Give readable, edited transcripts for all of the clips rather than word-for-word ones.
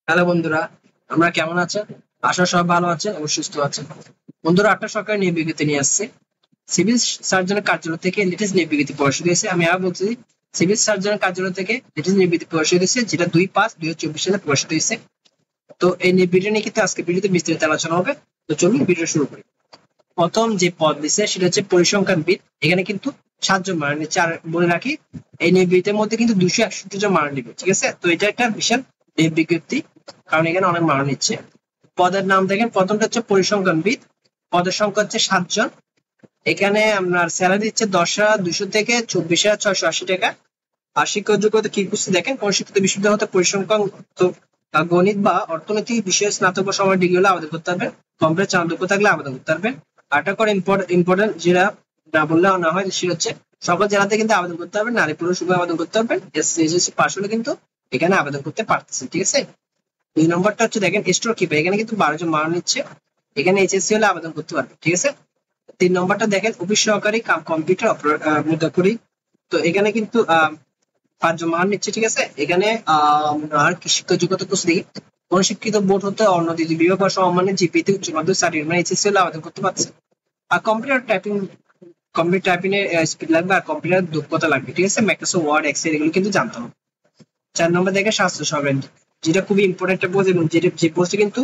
Hello বন্ধুরা, আমরা কেমন আছেন? আশা সব ভালো আছেন এবং সুস্থ আছেন। বন্ধুরা, একটা সরকারি নিয়োগ বিজ্ঞপ্তি নিয়ে আসছে। সিভিল সার্জনের কার্যালয় থেকে লেটেস্ট নিয়োগ বিজ্ঞপ্তি প্রকাশিত হয়েছে। আমি আবার বলছি, সিভিল সার্জনের কার্যালয় থেকে লেটেস্ট নিয়োগ বিজ্ঞপ্তি প্রকাশিত হয়েছে, যেটা 2/5/2024 সালে প্রকাশিত হয়েছে। তো এই নিয়োগ বিজ্ঞপ্তি নিয়ে কিন্তু আজকে ভিডিওতে বিস্তারিত আলোচনা হবে। তো চলুন ভিডিও শুরু করি। প্রথম যে পদ দিচ্ছে সেটা হচ্ছে পরিসংখ্যানবিদ। এখানে কিন্তু 7 জন মারা নিচ্ছে। আর বলে রাখি, এই নিয়োগ বিজ্ঞপ্তির মধ্যে কিন্তু 261 জন মারা নিবে। ঠিক আছে, তো এটা একটা বিশাল নিয়োগ বিজ্ঞপ্তি, কারণ এখানে অনেক মারা নিচ্ছে। পদের নাম দেখেন, প্রথমটা হচ্ছে পরিসংখ্যানবিদ। পদের সংখ্যা হচ্ছে 7 জন। এখানে আপনার স্যালারি দিচ্ছে 10,200 থেকে 24,680 টাকা। আর শিক্ষক যোগ্যতা কি করছে দেখেন, কোন শিক্ষিত বিশ্ববিদ্যালয় হতে পরিসংখ্যান, গণিত বা অর্থনীতি বিষয়ে স্নাতক বা সময় ডিগ্রি হলে আবেদন করতে পারবেন। কম্পিউটার চালু থাকলে আবেদন করতে পারবেন। আরেকটা করে ইম্পর্টেন্ট যেটা না বললে না হয়, সেটা হচ্ছে সকল জেলাতে কিন্তু আবেদন করতে পারবেন। নারী পুরুষ উভয় আবেদন করতে পারবেন। এসএসসি পাস হলে কিন্তু এখানে আবেদন করতে পারতেছেন। ঠিক আছে, 2 নম্বরটা হচ্ছে দেখেন স্টোর কিপার। এখানে কিন্তু 12 জন মারা নিচ্ছে। এখানে এইচএসসি হলে আবেদন করতে পারবে। ঠিক আছে, 3 নম্বরটা দেখেন অফিস সহকারী কাম কম্পিউটার মুদ্রাকরী। তো এখানে কিন্তু 5 জন মারা নিচ্ছে। ঠিক আছে, এখানে আর কি শিক্ষা যোগ্যতা কোর্স দিকে কোন শিক্ষিত বোর্ড হতে অন্য দ্বিতীয় বিভাগ বা সমমানের জিপিতে উচ্চ মাধ্যমিক সার্টিফিকেট মানে এইচএসসি হলে আবেদন করতে পারছে। আর কম্পিউটার টাইপিং এর স্পিড লাগবে, আর কম্পিউটার দক্ষতা লাগবে। ঠিক আছে, মাইক্রোসফট ওয়ার্ড এক্সেল এগুলো কিন্তু জানতে হবে। 4 নম্বর দেখে স্বাস্থ্য সরবরাহ, যেটা খুবই ইম্পর্টেন্ট একটা পোস্ট, এবং যে পোস্টে কিন্তু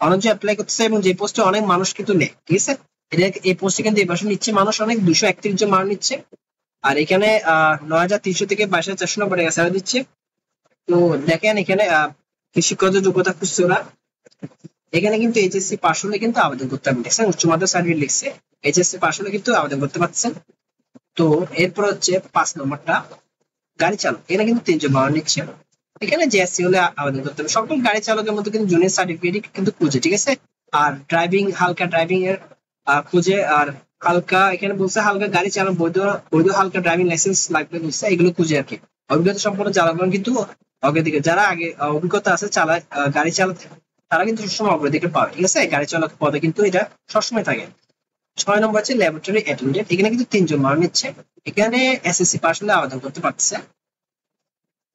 অনেকে অ্যাপ্লাই করতেছে এবং যে পোস্টে অনেক মানুষ কিন্তু নেই। ঠিক আছে, এই পোস্টে কিন্তু এই বছর নিচ্ছে মানুষ অনেক, 231 জন মানুষ নিচ্ছে। আর এখানে 9,300 থেকে 22,490 টাকা স্যালারি দিচ্ছে। তো দেখেন এখানে শিক্ষাগত যোগ্যতা খুঁজছে ওরা। এখানে কিন্তু এইচএসসি পাস হলে কিন্তু আবেদন করতে পারবেন। দেখছেন উচ্চ মাধ্যমিক সার্টিফিকেট লিখছে, এইচএসসি পাস হলে কিন্তু আবেদন করতে পারছেন। তো এরপর হচ্ছে 5 নম্বরটা গাড়ি চালক। এখানে কিন্তু 3 জন মানুষ নিচ্ছে। এখানে জেএসসি হলে আবেদন করতে হবে। সকল গাড়ি চালকের মধ্যে কিন্তু জুনিয়র সার্টিফিকেট কিন্তু খুঁজে। ঠিক আছে, আর ড্রাইভিং হালকা ড্রাইভিং এর খুঁজে। আর হালকা এখানে বলছে হালকা গাড়ি চালানো বৈধ বৈধ হালকা ড্রাইভিং লাইসেন্স লাগবে বলছে, এগুলো খুঁজে আর কি। অভিজ্ঞতা সম্পন্ন চালাবেন কিন্তু অগ্রাধিকার, যারা আগে অভিজ্ঞতা আছে চালায় গাড়ি চালাতে, তারা কিন্তু সবসময় অগ্রাধিকার পাবে। ঠিক আছে, গাড়ি চালক পদে কিন্তু এটা সবসময় থাকে। 6 নম্বর হচ্ছে ল্যাবরেটরি অ্যাটেন্ডেন্ট। এখানে কিন্তু 3 জন মানুষ নিচ্ছে। এখানে এসএসসি পাস হলে আবেদন করতে পারছে।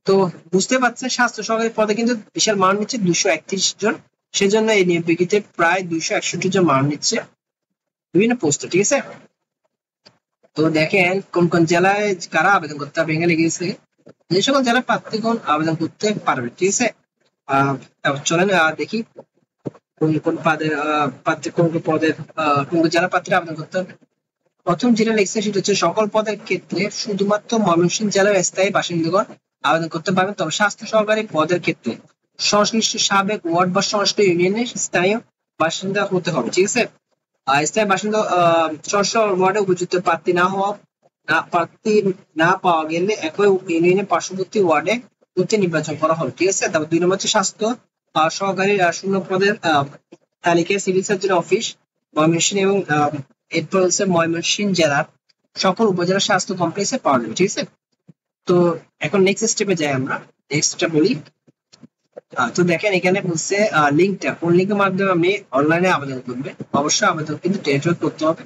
তো বুঝতে পারছেন স্বাস্থ্য সহকারী পদে কিন্তু বিশাল মান নিচ্ছে 231 জন। সেজন্য এই নিয়োগ বিজ্ঞপ্তিতে প্রায় 261 জন মান নিচ্ছে বিভিন্ন পোস্টে। ঠিক আছে, তো দেখেন কোন কোন জেলায় কারা আবেদন করতে হবে এখানে লিখেছে, যে সকল জেলার প্রার্থীগণ আবেদন করতে পারবে। ঠিক আছে, চলেন দেখি কোন কোন পদের প্রার্থী, কোন কোন পদের কোন কোন জেলার প্রার্থীরা আবেদন করতে হবে। প্রথম যেটা লিখছে সেটা হচ্ছে সকল পদের ক্ষেত্রে শুধুমাত্র ময়মনসিংহ জেলার স্থায়ী বাসিন্দাগণ আবেদন করতে পারবেন। তবে স্বাস্থ্য সহকারী পদের ক্ষেত্রে সংশ্লিষ্ট সাবেক ওয়ার্ড বা সংশ্লিষ্ট ইউনিয়নের স্থানীয় বাসিন্দা হতে হবে। ঠিক আছে, স্থায়ী বাসিন্দা সংশ্লিষ্ট ওয়ার্ডে উপযুক্ত প্রার্থী না পাওয়া গেলে একই ইউনিয়নের পার্শ্ববর্তী ওয়ার্ডে প্রতি নির্বাচন করা হবে। ঠিক আছে, তারপর 2 নম্বর হচ্ছে স্বাস্থ্য সহকারী শূন্য পদের তালিকায় সিভিল সার্জন অফিস ময়মনসিংহ এবং এরপর হচ্ছে ময়মনসিংহ জেলার সকল উপজেলা স্বাস্থ্য কমপ্লেক্সে পাওয়া যাবে। ঠিক আছে, তো এখন নেক্সট স্টেপে যাই আমরা। নেক্সটটা বলি। তো দেখেন এখানে বলছে লিঙ্কটা কোন লিঙ্কের মাধ্যমে আমি অনলাইনে আবেদন করবে। অবশ্যই আবেদন কিন্তু টেলিটক করতে হবে।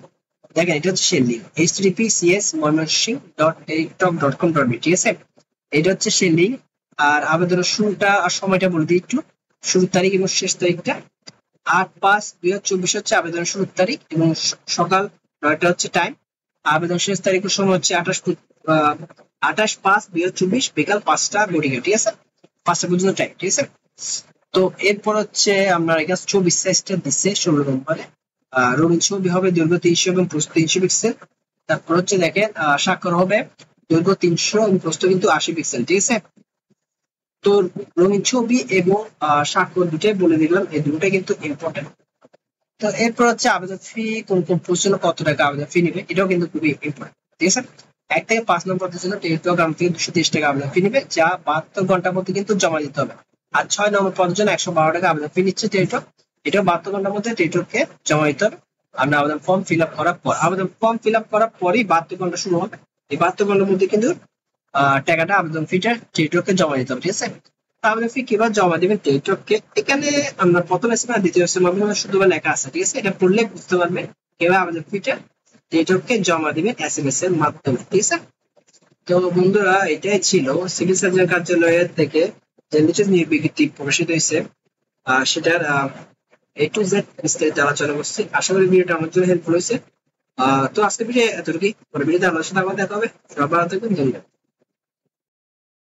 দেখেন এটা হচ্ছে সেই লিঙ্ক https://mymonsingh.teletalk.com.bd। ঠিক আছে, এটা হচ্ছে সেই লিঙ্ক। আর আবেদনের শুরুটা আর সময়টা বলে দিই একটু। শুরুর তারিখ এবং শেষ তারিখটা 8/5/2024 হচ্ছে আবেদনের শুরুর তারিখ, এবং সকাল 9টা হচ্ছে টাইম। আবেদন শেষ তারিখের সময় হচ্ছে 28/5/2024 বিকাল 5টা ঘটিকা। ঠিক আছে, 5টা পর্যন্ত টাইম। ঠিক আছে, তো এরপর হচ্ছে আমরা এখানে ছবি সাইজটা দিচ্ছে 16 নম্বরে। রঙিন ছবি হবে দৈর্ঘ্য 300 এবং প্রস্থ 300 পিক্সেল। তারপর হচ্ছে দেখেন স্বাক্ষর হবে দৈর্ঘ্য 300 এবং প্রস্থ কিন্তু 80 পিক্সেল। ঠিক আছে, তো রঙিন ছবি এবং স্বাক্ষর দুটাই বলে দিলাম, এই দুটোই কিন্তু ইম্পর্টেন্ট। তো এরপর হচ্ছে আবেদন ফি, কোন কোন পোস্টের জন্য কত টাকা আবেদন ফি নেবে, এটাও কিন্তু খুবই ইম্পর্টেন্ট। ঠিক আছে, 1 থেকে 5 নম্বর পদের জন্য টেলিটক গ্রাম থেকে 230 টাকা আবেদন ফি নেবে, যা 72 ঘন্টার মধ্যে কিন্তু জমা দিতে হবে। আর 6 নম্বর পদের জন্য 112 টাকা আবেদন ফি নিচ্ছে টেলিটক, এটাও 72 ঘন্টার মধ্যে টেলিটককে জমা দিতে হবে। আপনার আবেদন ফর্ম ফিল আপ করার পর, আবেদন ফর্ম ফিল আপ করার পরই 72 ঘন্টা শুরু হবে। এই 72 ঘন্টার মধ্যে কিন্তু টাকাটা আবেদন ফিটা টেলিটককে জমা দিতে হবে। ঠিক আছে, আবেদন ফি কিভাবে জমা দিবেন টেলিটককে, এখানে আমরা প্রথম এসএমএস আর দ্বিতীয় এসএমএস মাধ্যমে শুধু লেখা আছে। ঠিক আছে, এটা পড়লে বুঝতে পারবেন কিভাবে আবেদন ফিটা টেলিটককে জমা দিবেন এসএমএস এর মাধ্যমে। ঠিক আছে, তো বন্ধুরা এটাই ছিল সিভিল সার্জন কার্যালয়ের থেকে যে নিচে নিয়োগ বিজ্ঞপ্তি প্রকাশিত হয়েছে। সেটার A to Z বিস্তারিত আলোচনা করছি। আশা করি ভিডিওটা আমার জন্য হেল্পফুল হয়েছে। তো আজকে ভিডিও এতটুকুই, পরে ভিডিওতে আপনার সাথে আবার দেখা হবে। সবাই ভালো থাকবেন, ধন্যবাদ।